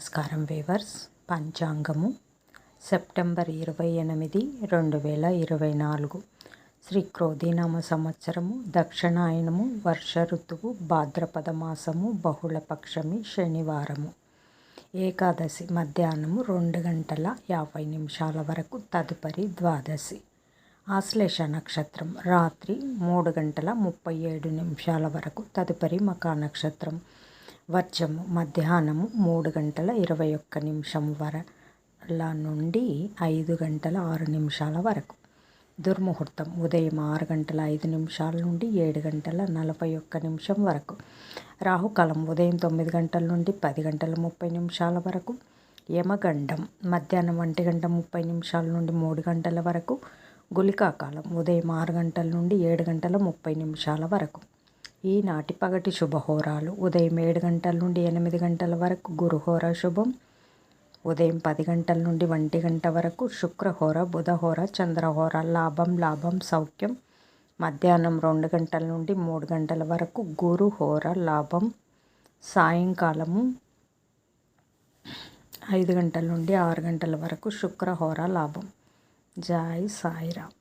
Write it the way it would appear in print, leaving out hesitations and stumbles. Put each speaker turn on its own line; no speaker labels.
నమస్కారం weavers. పంచాంగము September 28, 2024. Shri క్రోధీనామ సంవత్సరము, దక్షిణాయనము, వర్ష ఋతువు, భాద్రపద మాసము, బహుళపక్షమి, శనివారము. ఏకాదశి మధ్యాహ్నము 2:50 వరకు, తదుపరి ద్వాదశి. ఆశ్లేష నక్షత్రం రాత్రి 3:37 వరకు, తదుపరి మకా నక్షత్రం. వర్జము మధ్యాహ్నము 3:21 నుండి 5:06 వరకు. దుర్ముహూర్తం ఉదయం 6:05 నుండి 7:41 వరకు. రాహుకాలం ఉదయం 9 నుండి 10:30 వరకు. యమగండం మధ్యాహ్నం 1:30 నుండి 3 వరకు. గుళికాకాలం ఉదయం 6 నుండి 7:30 వరకు. ఈనాటి పగటి శుభహోరాలు: ఉదయం 7 నుండి 8 వరకు గురుహోర శుభం, ఉదయం 10 నుండి 1 వరకు శుక్రహోర, బుధహోర, చంద్రహోర. లాభం సౌఖ్యం. మధ్యాహ్నం 2 నుండి 3 వరకు గురుహోర లాభం, సాయంకాలము 5 నుండి 6 వరకు శుక్రహోర లాభం. జై సాయిరామ్.